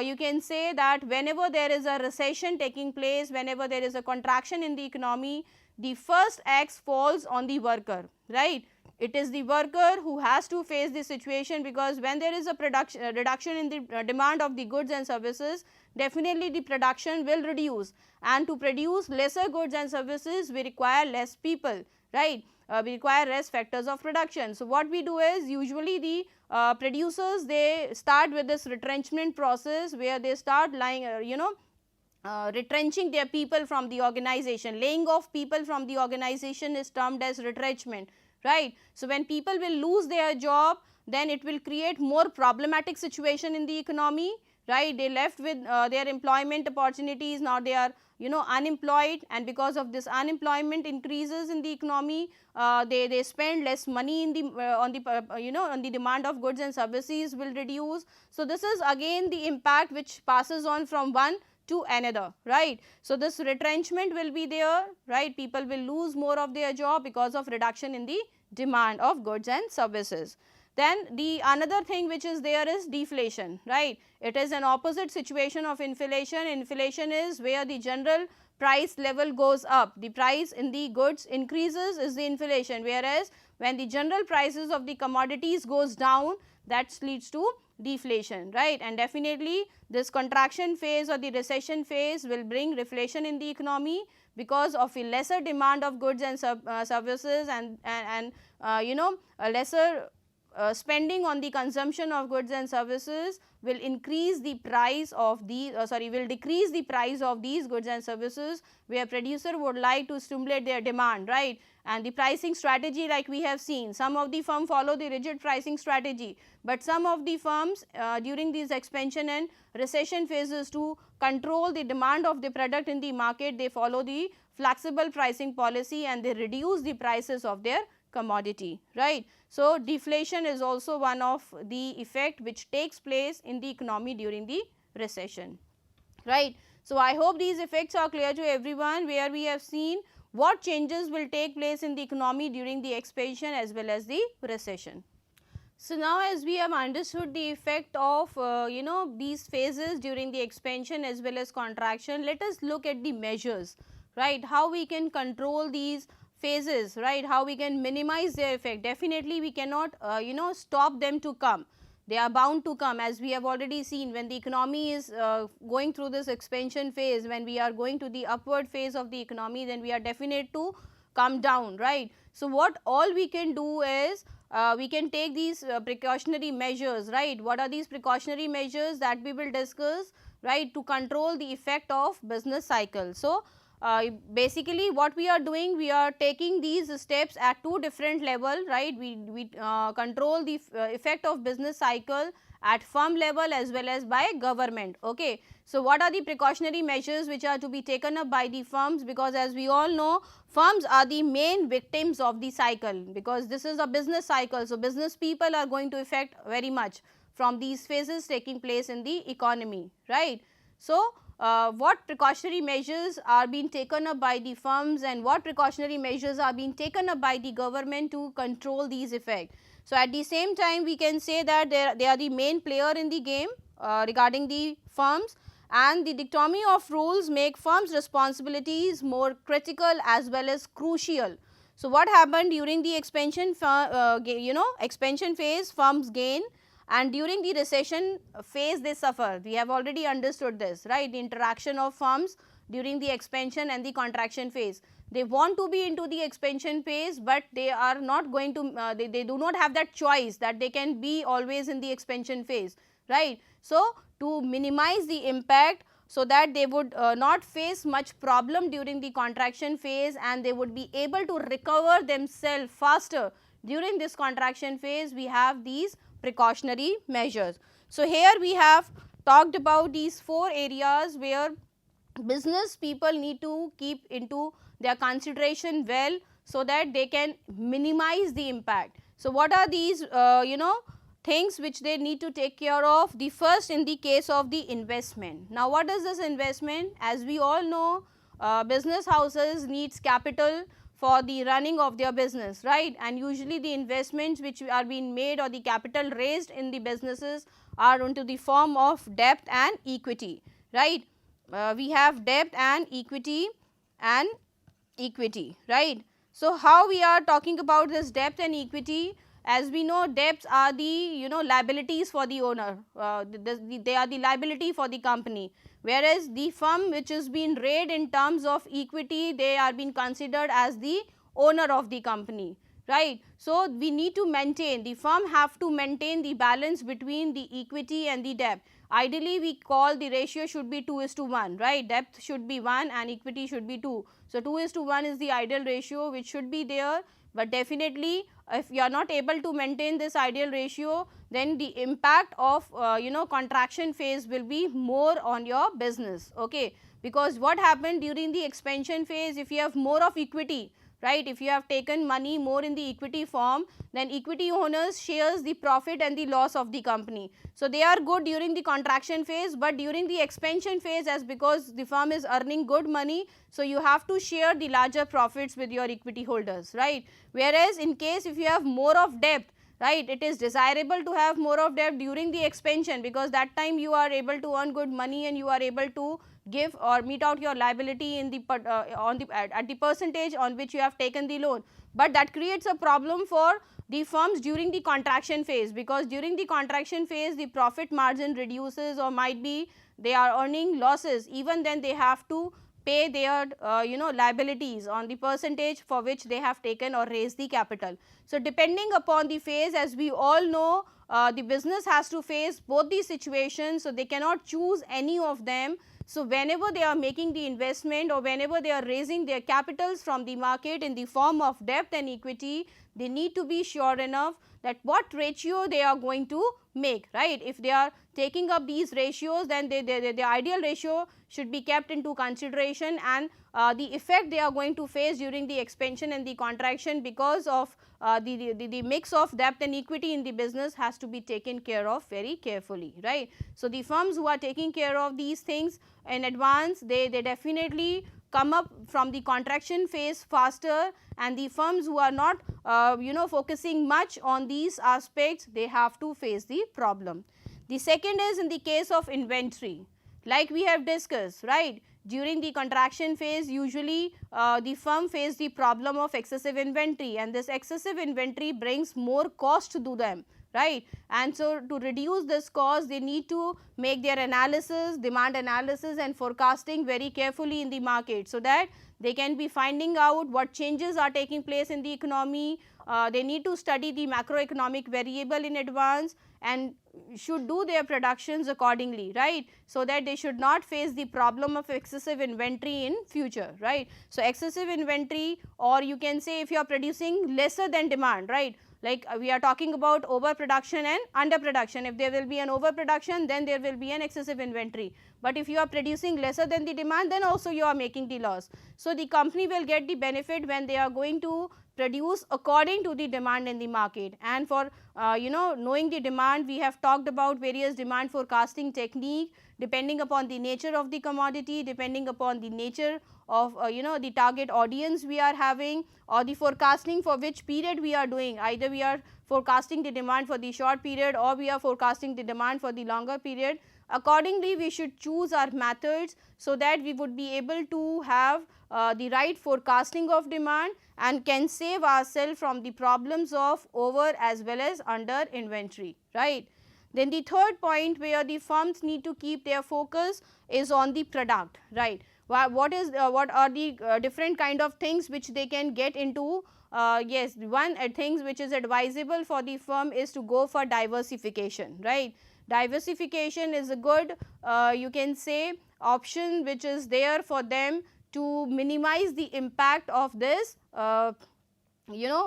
you can say that whenever there is a recession taking place, whenever there is a contraction in the economy, the first axe falls on the worker, right. It is the worker who has to face the situation, because when there is a reduction in the demand of the goods and services, definitely the production will reduce, and to produce lesser goods and services we require less people, right. We require less factors of production. So what we do is usually the producers, they start with this retrenchment process, where they start retrenching their people from the organization. Laying off people from the organization is termed as retrenchment, right. So when people will lose their job, then it will create more problematic situation in the economy, right. They left with their employment opportunities, now they are unemployed, and because of this unemployment increases in the economy, they spend less money in the on the demand of goods and services will reduce. So this is again the impact which passes on from one to another, right. So this retrenchment will be there, right. People will lose more of their job because of reduction in the demand of goods and services. Then the another thing which is there is deflation, right. It is an opposite situation of inflation. Inflation is where the general price level goes up, the price in the goods increases is the inflation, whereas when the general prices of the commodities goes down, that leads to deflation, right. And definitely this contraction phase or the recession phase will bring reflation in the economy, because of a lesser demand of goods and services, and a lesser spending on the consumption of goods and services will increase the price of the will decrease the price of these goods and services, where producer would like to stimulate their demand, right. And the pricing strategy, like we have seen, some of the firms follow the rigid pricing strategy, but some of the firms during these expansion and recession phases, to control the demand of the product in the market, they follow the flexible pricing policy and they reduce the prices of their commodity, right. So deflation is also one of the effect which takes place in the economy during the recession, right. So I hope these effects are clear to everyone, where we have seen what changes will take place in the economy during the expansion as well as the recession. So now as we have understood the effect of these phases during the expansion as well as contraction, let us look at the measures, right, how we can control these phases, right, how we can minimize their effect. Definitely we cannot stop them to come. They are bound to come, as we have already seen. When the economy is going through this expansion phase, when we are going to the upward phase of the economy, then we are definite to come down, right. So, what all we can do is we can take these precautionary measures, right. What are these precautionary measures that we will discuss, right, to control the effect of business cycle. So, basically what we are doing, we are taking these steps at two different level, right. We control the effect of business cycle at firm level as well as by government. Okay. So, what are the precautionary measures which are to be taken up by the firms, because as we all know, firms are the main victims of the cycle, because this is a business cycle. So, business people are going to affect very much from these phases taking place in the economy, right. So, what precautionary measures are being taken up by the firms and what precautionary measures are being taken up by the government to control these effects. So, at the same time we can say that they are the main player in the game regarding the firms, and the dichotomy of rules make firms' responsibilities more critical as well as crucial. So, what happened during the expansion expansion phase, firms gain, and during the recession phase they suffer. We have already understood this, right. The interaction of firms during the expansion and the contraction phase. They want to be into the expansion phase, but they are not going to they do not have that choice that they can be always in the expansion phase, right. So, to minimize the impact, so that they would not face much problem during the contraction phase, and they would be able to recover themselves faster during this contraction phase, we have these precautionary measures. So, here we have talked about these 4 areas where business people need to keep into their consideration well, so that they can minimize the impact. So, what are these things which they need to take care of? The first, in the case of the investment. Now, what is this investment? As we all know, business houses needs capital for the running of their business, right. And usually the investments which are being made or the capital raised in the businesses are into the form of debt and equity, right. We have debt and equity, right. So, how we are talking about this debt and equity? As we know, debts are the liabilities for the owner, they are the liability for the company, whereas the firm which is being raised in terms of equity, they are being considered as the owner of the company, right. So, we need to maintain, the firm have to maintain the balance between the equity and the debt. Ideally, we call the ratio should be 2:1, right. Debt should be 1 and equity should be 2. So, 2:1 is the ideal ratio which should be there, but definitely if you are not able to maintain this ideal ratio, then the impact of contraction phase will be more on your business, okay. Because what happened during the expansion phase, if you have more of equity, right, if you have taken money more in the equity form, then equity owners shares the profit and the loss of the company. So, they are good during the contraction phase, but during the expansion phase, as because the firm is earning good money, so you have to share the larger profits with your equity holders, right. Whereas, in case if you have more of debt, right, it is desirable to have more of debt during the expansion, because that time you are able to earn good money and you are able to give or meet out your liability in the at the percentage on which you have taken the loan. But that creates a problem for the firms during the contraction phase, because during the contraction phase the profit margin reduces, or might be they are earning losses, even then they have to pay their liabilities on the percentage for which they have taken or raised the capital. So, depending upon the phase, as we all know, the business has to face both these situations, so they cannot choose any of them. So, whenever they are making the investment or whenever they are raising their capitals from the market in the form of debt and equity, they need to be sure enough that what ratio they are going to make, right. If they are taking up these ratios, then the ideal ratio should be kept into consideration, and the effect they are going to face during the expansion and the contraction because of the mix of debt and equity in the business has to be taken care of very carefully, right. So, the firms who are taking care of these things in advance, they definitely come up from the contraction phase faster, and the firms who are not focusing much on these aspects, they have to face the problem. The second is in the case of inventory, like we have discussed, right. During the contraction phase, usually the firm face the problem of excessive inventory, and this excessive inventory brings more cost to them, right. And so to reduce this cost, they need to make their analysis, demand analysis and forecasting very carefully in the market, so that they can be finding out what changes are taking place in the economy. They need to study the macroeconomic variable in advance and should do their productions accordingly, right, so that they should not face the problem of excessive inventory in future, right. So, excessive inventory, or you can say if you are producing lesser than demand, right, like we are talking about overproduction and underproduction. If there will be an overproduction, then there will be an excessive inventory, but if you are producing lesser than the demand, then also you are making the loss. So, the company will get the benefit when they are going to produce according to the demand in the market. And for knowing the demand, we have talked about various demand forecasting technique, depending upon the nature of the commodity, depending upon the nature of the target audience we are having, or the forecasting for which period we are doing. Either we are forecasting the demand for the short period, or we are forecasting the demand for the longer period. Accordingly, we should choose our methods, so that we would be able to have the right forecasting of demand and can save ourselves from the problems of over as well as under inventory, right. Then the third point where the firms need to keep their focus is on the product, right. What are the different kind of things which they can get into? Yes, one things which is advisable for the firm is to go for diversification, right. Diversification is a good you can say option which is there for them to minimize the impact of this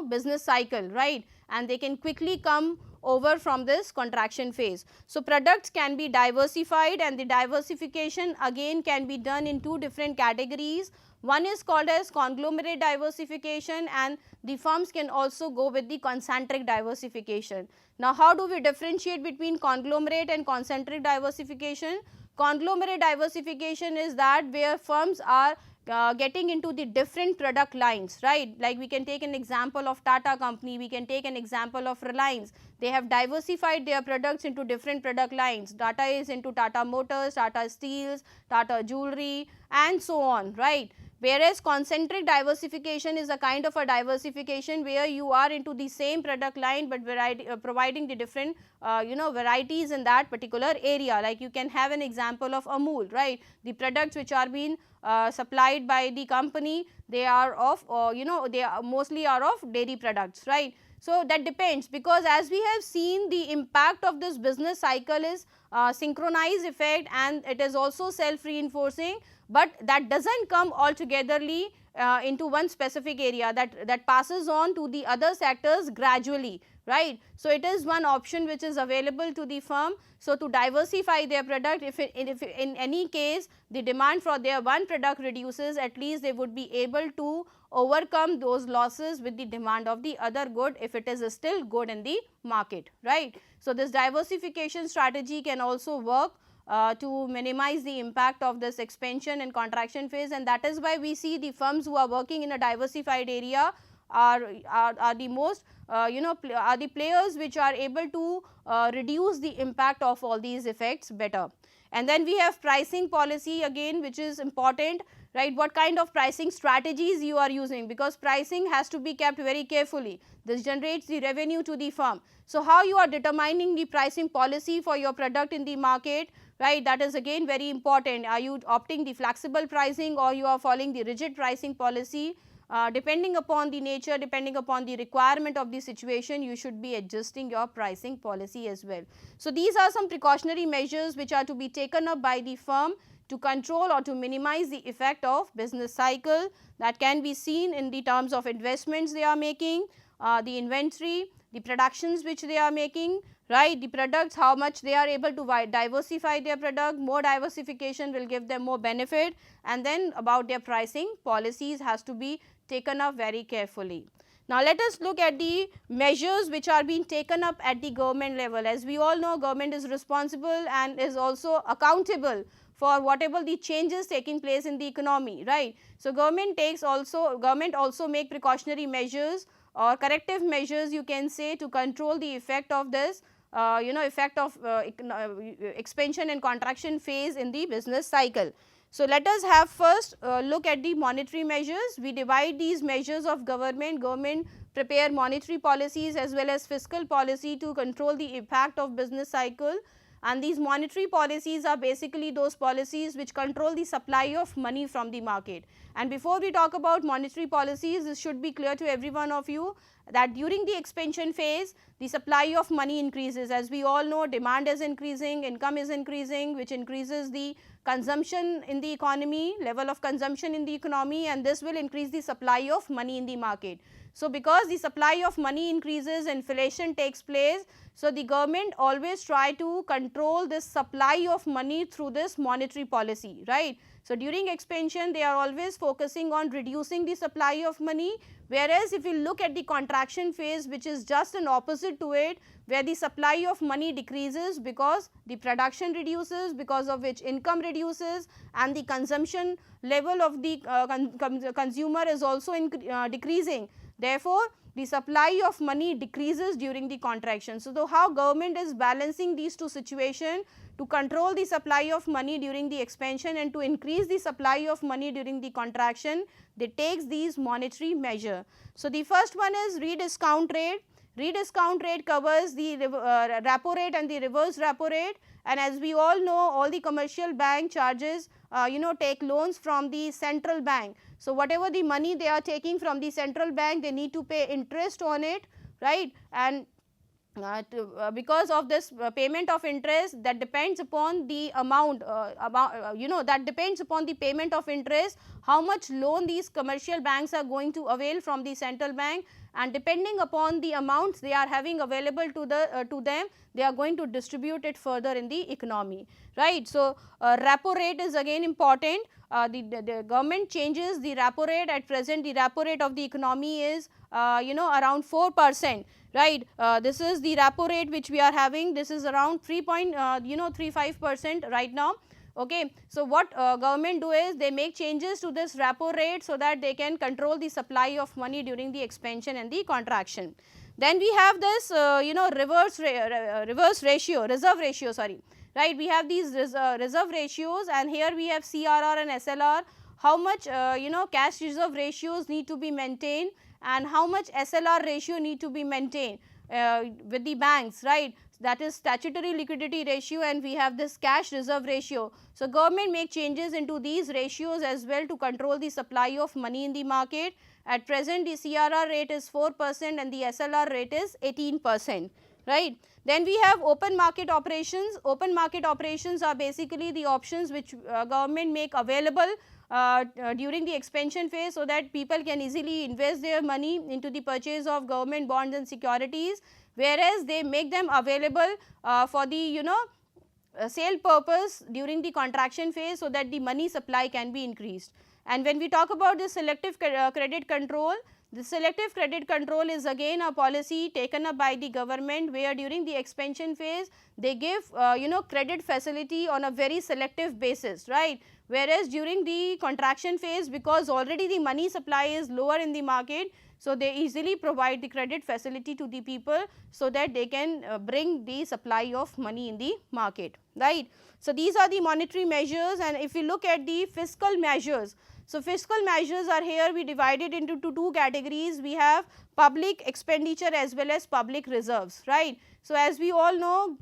business cycle, right, and they can quickly come over from this contraction phase. So, products can be diversified, and the diversification again can be done in two different categories. One is called as conglomerate diversification, and the firms can also go with the concentric diversification. Now, how do we differentiate between conglomerate and concentric diversification? Conglomerate diversification is that where firms are getting into the different product lines, right. Like we can take an example of Tata company, we can take an example of Reliance. They have diversified their products into different product lines. Tata is into Tata Motors, Tata Steels, Tata Jewelry and so on, right. Whereas concentric diversification is a kind of a diversification where you are into the same product line, but providing the different varieties in that particular area. Like you can have an example of Amul, right. The products which are being supplied by the company, they are of they are mostly are of dairy products, right. So, that depends, because as we have seen, the impact of this business cycle is synchronized effect, and it is also self reinforcing, but that does not come altogetherly into one specific area, that passes on to the other sectors gradually, right. So, it is one option which is available to the firm. So, to diversify their product, if in any case the demand for their one product reduces, at least they would be able to overcome those losses with the demand of the other good, if it is still good in the market, right. So, this diversification strategy can also work to minimize the impact of this expansion and contraction phase, and that is why we see the firms who are working in a diversified area are the most are the players which are able to reduce the impact of all these effects better. And then we have pricing policy again, which is important, right. What kind of pricing strategies you are using, because pricing has to be kept very carefully. This generates the revenue to the firm. So, how you are determining the pricing policy for your product in the market, right, that is again very important. Are you opting the flexible pricing, or you are following the rigid pricing policy? Depending upon the nature, depending upon the requirement of the situation, you should be adjusting your pricing policy as well. So, these are some precautionary measures which are to be taken up by the firm to control or to minimize the effect of business cycle, that can be seen in the terms of investments they are making, the inventory, the productions which they are making, right, the products, how much they are able to diversify their product. More diversification will give them more benefit, and then about their pricing policies has to be taken up very carefully. Now, let us look at the measures which are being taken up at the government level. As we all know, government is responsible and is also accountable for whatever the changes taking place in the economy, right. So, government also make precautionary measures or corrective measures, you can say, to control the effect of this effect of expansion and contraction phase in the business cycle. So, let us have first look at the monetary measures. We divide these measures of government. Government prepare monetary policies as well as fiscal policy to control the impact of business cycle, and these monetary policies are basically those policies which control the supply of money from the market. And before we talk about monetary policies, this should be clear to every one of you that during the expansion phase, the supply of money increases. As we all know, demand is increasing, income is increasing, which increases the consumption in the economy, level of consumption in the economy, and this will increase the supply of money in the market. So, because the supply of money increases, inflation takes place. So, the government always try to control this supply of money through this monetary policy, right. So, during expansion they are always focusing on reducing the supply of money, whereas if you look at the contraction phase, which is just an opposite to it, where the supply of money decreases because the production reduces, because of which income reduces, and the consumption level of the consumer is also decreasing. Therefore, the supply of money decreases during the contraction. So, how government is balancing these two situations to control the supply of money during the expansion and to increase the supply of money during the contraction, they takes these monetary measure. So, the first one is rediscount rate. Rediscount rate covers the repo rate and the reverse repo rate, and as we all know, all the commercial bank charges take loans from the central bank. So, whatever the money they are taking from the central bank, they need to pay interest on it, right, and because of this payment of interest, that depends upon the amount, that depends upon the payment of interest, how much loan these commercial banks are going to avail from the central bank, and depending upon the amounts they are having available to them, they are going to distribute it further in the economy, right. So, repo rate is again important. The government changes the repo rate. At present, the repo rate of the economy is around 4%, right. This is the repo rate which we are having. This is around 3.35% right now. Okay. So, what government do is they make changes to this repo rate so that they can control the supply of money during the expansion and the contraction. Then we have this reserve ratio, sorry, right. We have these reserve ratios, and here we have CRR and SLR, how much cash reserve ratios need to be maintained and how much SLR ratio need to be maintained with the banks, right. That is statutory liquidity ratio, and we have this cash reserve ratio. So, government make changes into these ratios as well to control the supply of money in the market. At present, the CRR rate is 4% and the SLR rate is 18%, right. Then we have open market operations. Open market operations are basically the options which government make available during the expansion phase, so that people can easily invest their money into the purchase of government bonds and securities, whereas they make them available for the sale purpose during the contraction phase, so that the money supply can be increased. And when we talk about the selective credit control, the selective credit control is again a policy taken up by the government, where during the expansion phase they give credit facility on a very selective basis, right. Whereas during the contraction phase, because already the money supply is lower in the market, so they easily provide the credit facility to the people, so that they can bring the supply of money in the market, right. So, these are the monetary measures, and if you look at the fiscal measures, so fiscal measures are here we divided into two categories. We have public expenditure as well as public reserves, right. So, as we all know,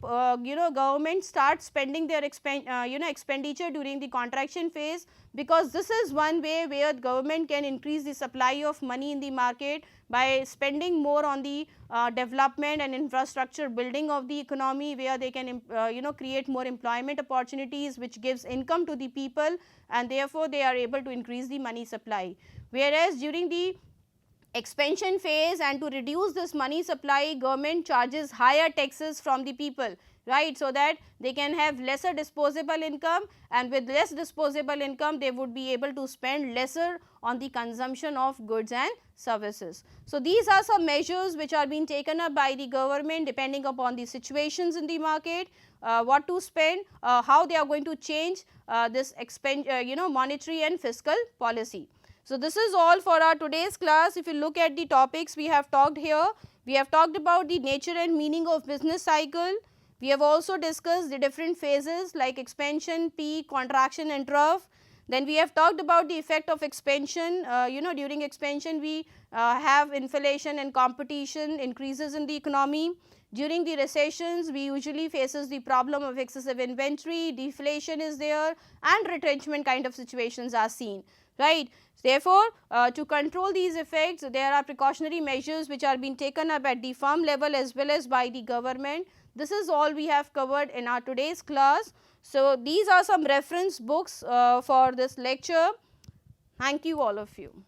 government starts spending their expenditure during the contraction phase, because this is one way where government can increase the supply of money in the market by spending more on the development and infrastructure building of the economy, where they can create more employment opportunities, which gives income to the people, and therefore, they are able to increase the money supply. Whereas during the expansion phase, and to reduce this money supply, government charges higher taxes from the people, right. So, that they can have lesser disposable income, and with less disposable income they would be able to spend lesser on the consumption of goods and services. So, these are some measures which are being taken up by the government depending upon the situations in the market, what to spend, how they are going to change this monetary and fiscal policy. So, this is all for our today's class. If you look at the topics we have talked here, we have talked about the nature and meaning of business cycle. We have also discussed the different phases like expansion, peak, contraction and trough. Then we have talked about the effect of expansion. During expansion we have inflation and competition increases in the economy. During the recessions we usually faces the problem of excessive inventory, deflation is there, and retrenchment kind of situations are seen, right. Therefore, to control these effects there are precautionary measures which are being taken up at the firm level as well as by the government. This is all we have covered in our today's class. So, these are some reference books for this lecture. Thank you all of you.